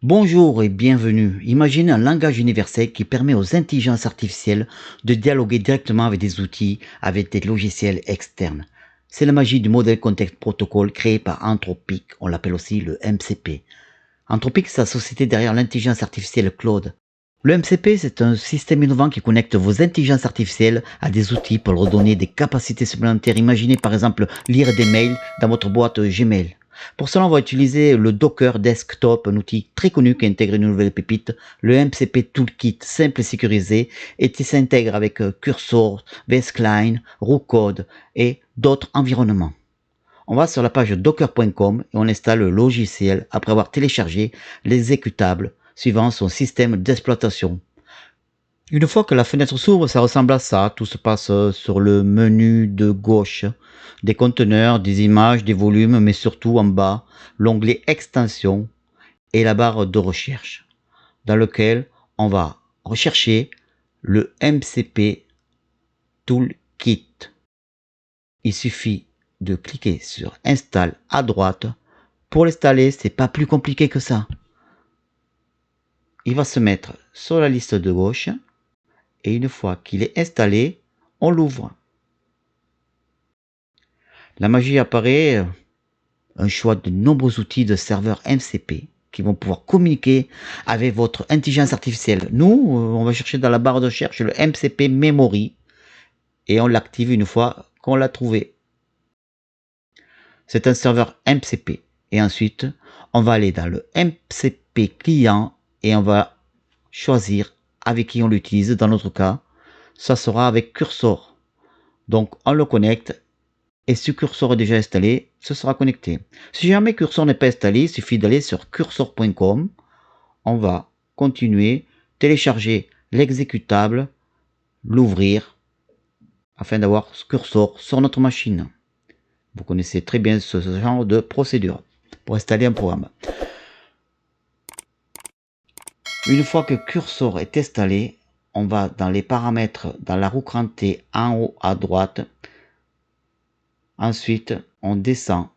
Bonjour et bienvenue. Imaginez un langage universel qui permet aux intelligences artificielles de dialoguer directement avec des outils, avec des logiciels externes. C'est la magie du modèle Context Protocol créé par Anthropic, on l'appelle aussi le MCP. Anthropic, c'est la société derrière l'intelligence artificielle Claude. Le MCP, c'est un système innovant qui connecte vos intelligences artificielles à des outils pour leur donner des capacités supplémentaires. Imaginez par exemple lire des mails dans votre boîte Gmail. Pour cela, on va utiliser le Docker Desktop, un outil très connu qui intègre une nouvelle pépite, le MCP Toolkit, simple et sécurisé, et qui s'intègre avec Cursor, VS Cline, Rucode et d'autres environnements. On va sur la page docker.com et on installe le logiciel après avoir téléchargé l'exécutable suivant son système d'exploitation. Une fois que la fenêtre s'ouvre, ça ressemble à ça. Tout se passe sur le menu de gauche. Des conteneurs, des images, des volumes, mais surtout en bas, l'onglet extension et la barre de recherche dans lequel on va rechercher le MCP Toolkit. Il suffit de cliquer sur installe à droite. Pour l'installer, c'est pas plus compliqué que ça. Il va se mettre sur la liste de gauche et une fois qu'il est installé, on l'ouvre. La magie apparaît, un choix de nombreux outils de serveurs MCP qui vont pouvoir communiquer avec votre intelligence artificielle. Nous, on va chercher dans la barre de recherche le MCP Memory et on l'active une fois qu'on l'a trouvé. C'est un serveur MCP. Et ensuite, on va aller dans le MCP client et on va choisir avec qui on l'utilise. Dans notre cas, ça sera avec Cursor. Donc, on le connecte et si Cursor est déjà installé, ce sera connecté. Si jamais Cursor n'est pas installé, il suffit d'aller sur cursor.com. On va continuer, télécharger l'exécutable, l'ouvrir afin d'avoir Cursor sur notre machine. Vous connaissez très bien ce genre de procédure pour installer un programme. Une fois que Cursor est installé, on va dans les paramètres, dans la roue crantée en haut à droite. Ensuite, on descend.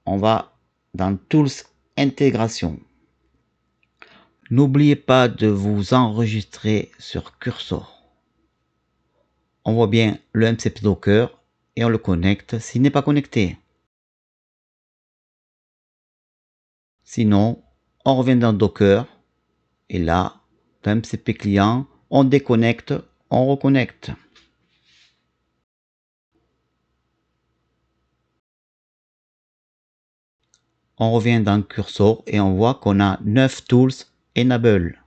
On va dans Tools Intégration. N'oubliez pas de vous enregistrer sur Cursor. On voit bien le MCP Docker et on le connecte s'il n'est pas connecté. Sinon, on revient dans Docker et là, dans MCP client, on déconnecte, on reconnecte. On revient dans Cursor et on voit qu'on a 9 tools enable.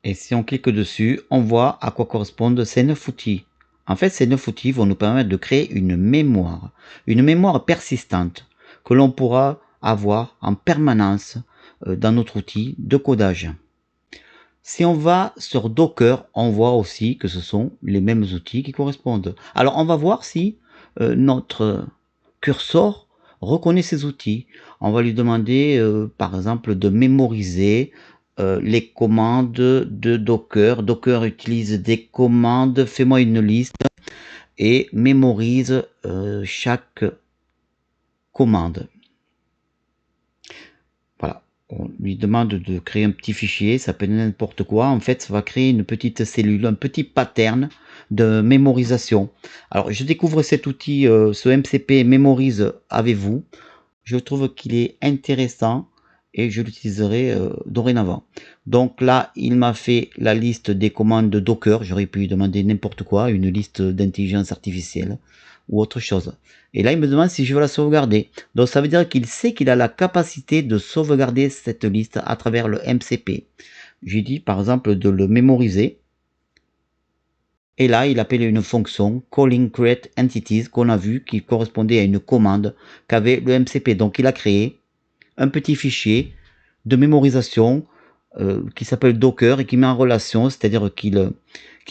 Et si on clique dessus, on voit à quoi correspondent ces 9 outils. En fait, ces 9 outils vont nous permettre de créer une mémoire persistante que l'on pourra avoir en permanence dans notre outil de codage. Si on va sur Docker, on voit aussi que ce sont les mêmes outils qui correspondent. Alors, on va voir si notre Cursor reconnaît ces outils. On va lui demander, par exemple, de mémoriser les commandes de Docker. Docker utilise des commandes, fais-moi une liste et mémorise chaque commande. Voilà, on lui demande de créer un petit fichier, ça peut être n'importe quoi. En fait, ça va créer une petite cellule, un petit pattern de mémorisation. Alors, je découvre cet outil, ce MCP Mémorise avec vous. Je trouve qu'il est intéressant et je l'utiliserai dorénavant. Donc là, il m'a fait la liste des commandes de Docker. J'aurais pu lui demander n'importe quoi, une liste d'intelligence artificielle ou autre chose. Et là, il me demande si je veux la sauvegarder. Donc ça veut dire qu'il sait qu'il a la capacité de sauvegarder cette liste à travers le MCP. J'ai dit par exemple de le mémoriser. Et là, il appelait une fonction calling create entities qu'on a vu qui correspondait à une commande qu'avait le MCP. Donc il a créé un petit fichier de mémorisation qui s'appelle Docker et qui met en relation, c'est-à-dire qu'il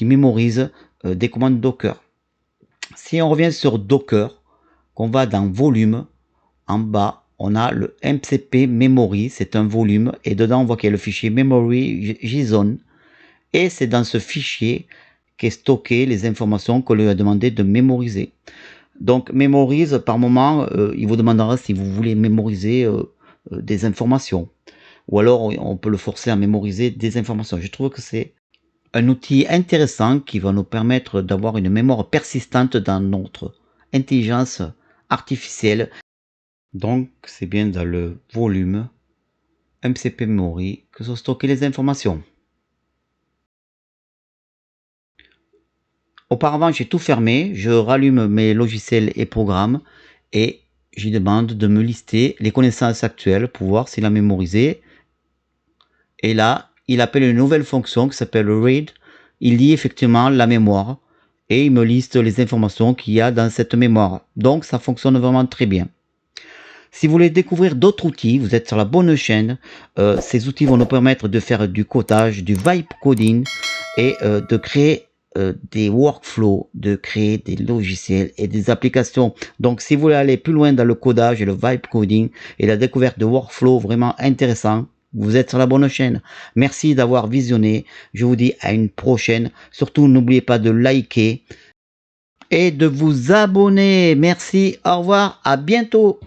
mémorise des commandes Docker. Si on revient sur Docker, qu'on va dans volume, en bas, on a le MCP Memory, c'est un volume, et dedans on voit qu'il y a le fichier Memory JSON, et c'est dans ce fichier qu'est stocké les informations qu'on lui a demandé de mémoriser. Donc mémorise, par moment, il vous demandera si vous voulez mémoriser des informations. ou alors on peut le forcer à mémoriser des informations. Je trouve que c'est un outil intéressant qui va nous permettre d'avoir une mémoire persistante dans notre intelligence artificielle. Donc, c'est bien dans le volume MCP Memory que sont stockées les informations. Auparavant, j'ai tout fermé, je rallume mes logiciels et programmes et j'y demande de me lister les connaissances actuelles pour voir s'il a mémorisé. Et là, il appelle une nouvelle fonction qui s'appelle read. Il lit effectivement la mémoire et il me liste les informations qu'il y a dans cette mémoire. Donc, ça fonctionne vraiment très bien. Si vous voulez découvrir d'autres outils, vous êtes sur la bonne chaîne. Ces outils vont nous permettre de faire du codage, du vibe coding et de créer des workflows, de créer des logiciels et des applications. Donc, si vous voulez aller plus loin dans le codage et le vibe coding et la découverte de workflows vraiment intéressants, vous êtes sur la bonne chaîne. Merci d'avoir visionné. Je vous dis à une prochaine. Surtout, n'oubliez pas de liker et de vous abonner. Merci, au revoir, à bientôt.